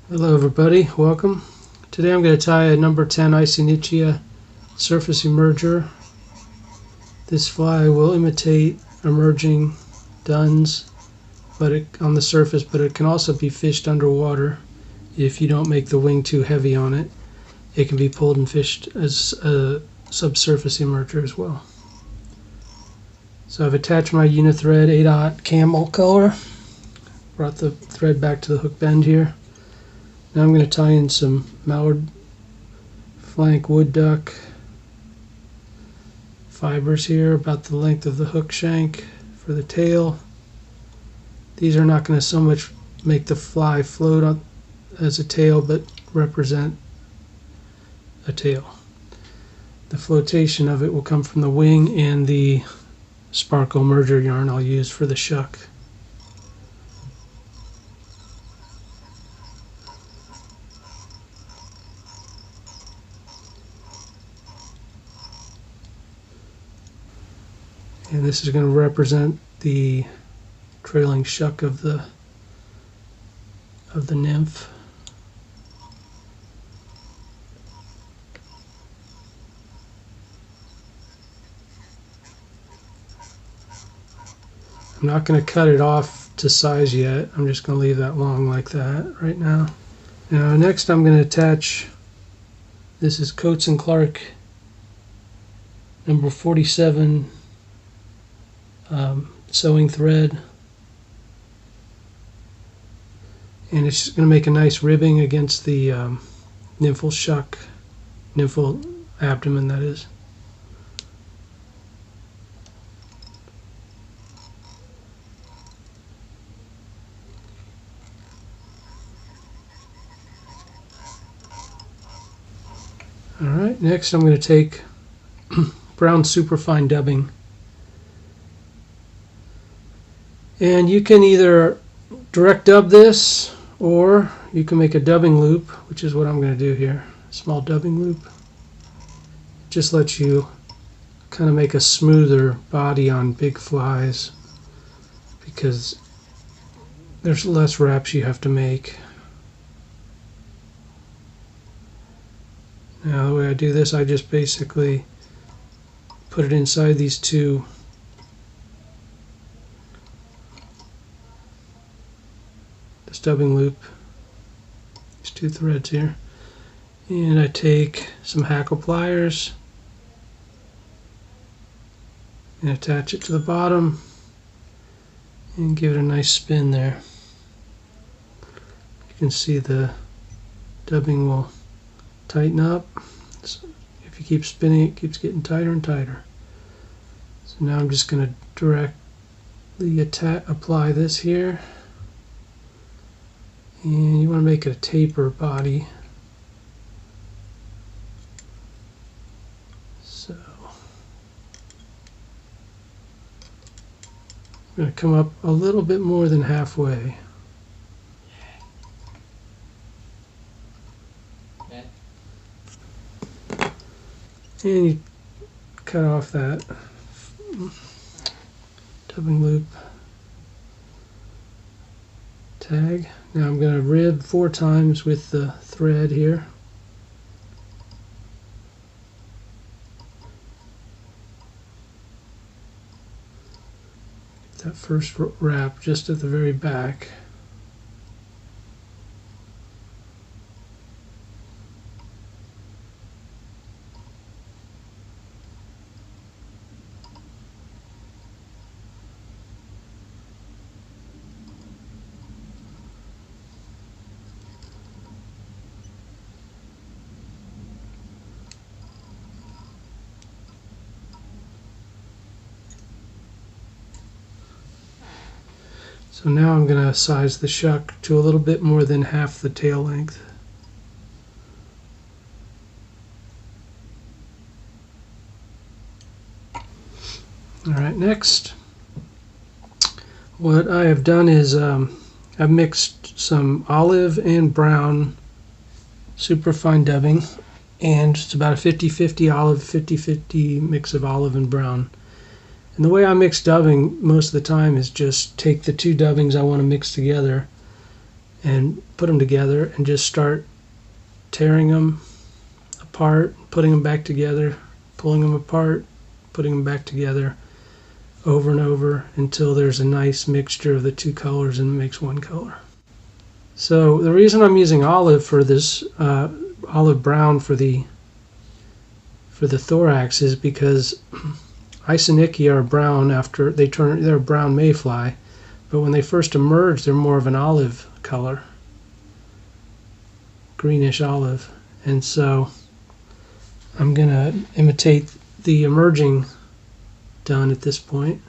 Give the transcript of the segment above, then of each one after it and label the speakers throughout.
Speaker 1: Hello everybody, welcome. Today I'm going to tie a number 10 Isonychia surface emerger. This fly will imitate emerging duns on the surface, but it can also be fished underwater if you don't make the wing too heavy on it. It can be pulled and fished as a subsurface emerger as well. So I've attached my unithread 8/0 camel color, brought the thread back to the hook bend here. Now I'm going to tie in some mallard flank wood duck fibers here, about the length of the hook shank for the tail. These are not going to so much make the fly float on as a tail, but represent a tail. The flotation of it will come from the wing and the sparkle merger yarn I'll use for the shuck. And this is going to represent the trailing shuck of the nymph. I'm not going to cut it off to size yet. I'm just going to leave that long like that right now. Now next I'm going to attach, this is Coates & Clark number 47 sewing thread, and it's just going to make a nice ribbing against the nymphal shuck, nymphal abdomen that is. Alright, next I'm going to take brown superfine dubbing. And you can either direct dub this, or you can make a dubbing loop, which is what I'm going to do here. A small dubbing loop. Just lets you kind of make a smoother body on big flies, because there's less wraps you have to make. Now the way I do this, I just basically put it inside these two dubbing loop, these two threads here, and I take some hackle pliers and attach it to the bottom and give it a nice spin there. You can see the dubbing will tighten up. So if you keep spinning, it keeps getting tighter and tighter. So now I'm just going to directly apply this here. And you want to make it a taper body. So I'm going to come up a little bit more than halfway. And you cut off that dubbing loop tag. Now I'm going to rib 4 times with the thread here. That first wrap just at the very back. So now I'm going to size the shuck to a little bit more than half the tail length. Alright, next what I have done is I've mixed some olive and brown superfine dubbing, and it's about a 50-50 olive, 50-50 mix of olive and brown. And the way I mix dubbing most of the time is just take the two dubbings I want to mix together and put them together and just start tearing them apart, putting them back together, pulling them apart, putting them back together over and over until there's a nice mixture of the two colors and it makes one color. So the reason I'm using olive for this, olive brown for the thorax, is because Isonychia are brown after they're a brown mayfly, but when they first emerge they're more of an olive color, greenish olive, and so I'm gonna imitate the emerging dun at this point.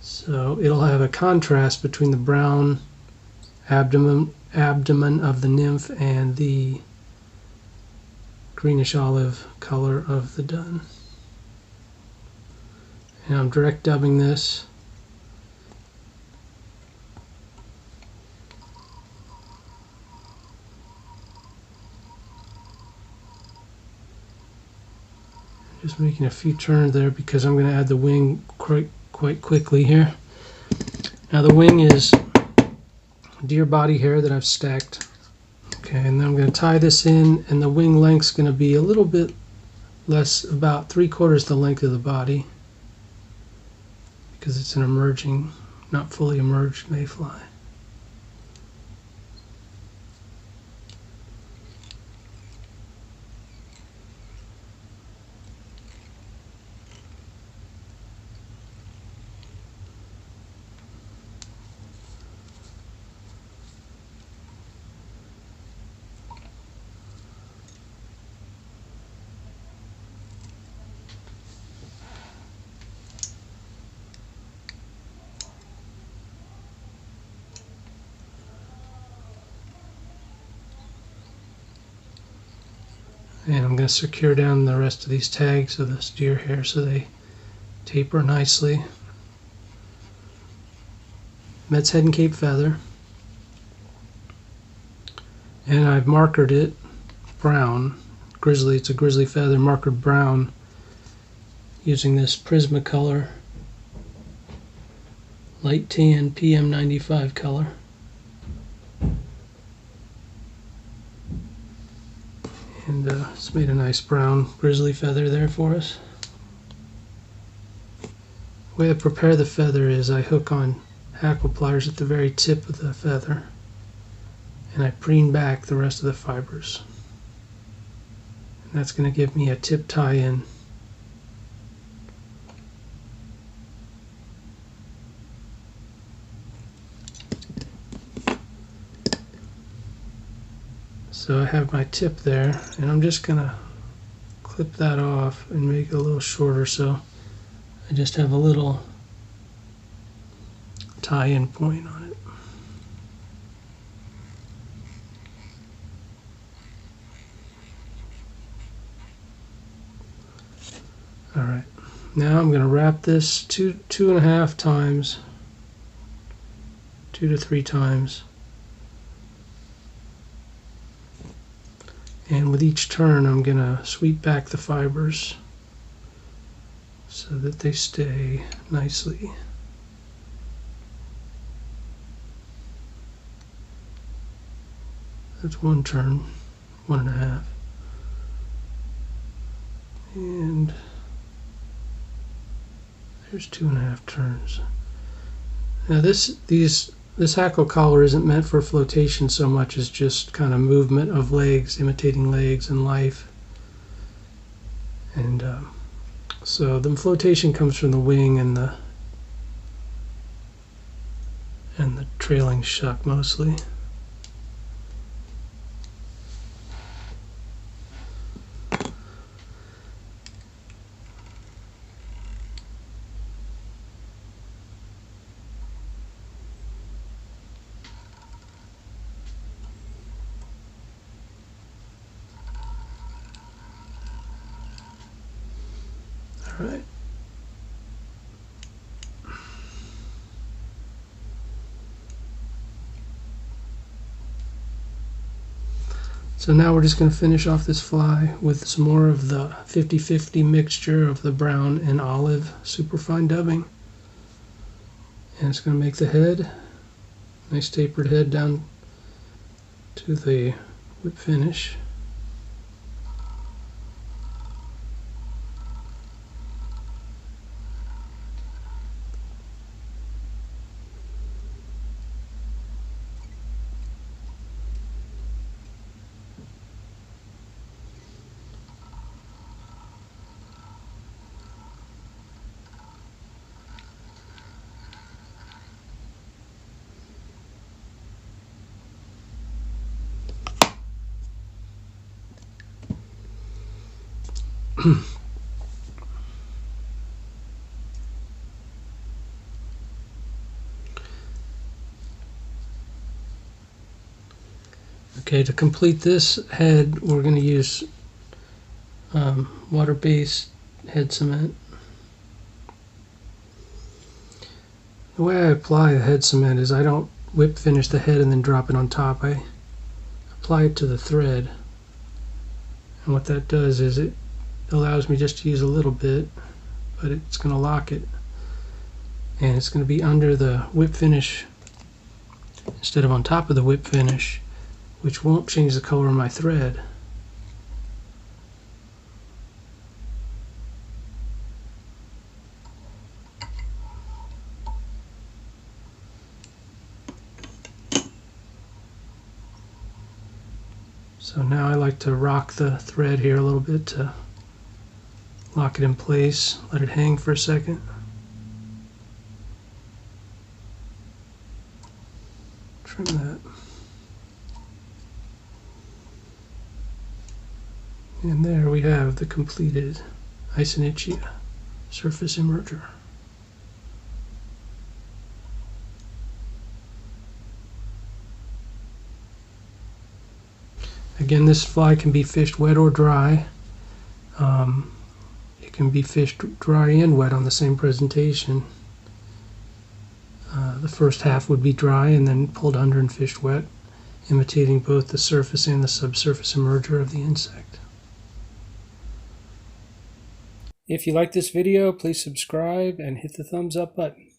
Speaker 1: So it'll have a contrast between the brown abdomen of the nymph and the greenish olive color of the dun. And I'm direct dubbing this. Just making a few turns there because I'm going to add the wing quite quickly here. Now the wing is deer body hair that I've stacked. Okay, and then I'm going to tie this in, and the wing length's going to be a little bit less, about 3/4 the length of the body, because it's an emerging, not fully emerged mayfly. And I'm going to secure down the rest of these tags of this deer hair so they taper nicely. That's head and cape feather. And I've markered it brown. Grizzly, it's a grizzly feather markered brown using this Prismacolor light tan PM95 color. And it's made a nice brown grizzly feather there for us. The way I prepare the feather is I hook on hackle pliers at the very tip of the feather, and I preen back the rest of the fibers. And that's going to give me a tip tie-in. So I have my tip there, and I'm just going to clip that off and make it a little shorter, so I just have a little tie-in point on it. Alright, now I'm going to wrap this two to 3 times. And with each turn I'm going to sweep back the fibers so that they stay nicely. That's 1 turn, 1.5. And there's 2.5 turns. Now this hackle collar isn't meant for flotation so much as just kind of movement of legs, imitating legs and life. And so the flotation comes from the wing and the trailing shuck mostly. Right. So now we're just going to finish off this fly with some more of the 50-50 mixture of the brown and olive superfine dubbing. And it's going to make the head, Nice tapered head down to the whip finish. Okay, to complete this head, we're going to use water-based head cement. The way I apply the head cement is I don't whip finish the head and then drop it on top. I apply it to the thread, and what that does is it allows me just to use a little bit, but it's going to lock it, and it's going to be under the whip finish instead of on top of the whip finish, which won't change the color of my thread. So now I like to rock the thread here a little bit to lock it in place, let it hang for a second. Trim that. And there we have the completed Isonychia surface emerger. Again, this fly can be fished wet or dry. It can be fished dry and wet on the same presentation. The first half would be dry and then pulled under and fished wet, imitating both the surface and the subsurface emerger of the insect. If you like this video, please subscribe and hit the thumbs up button.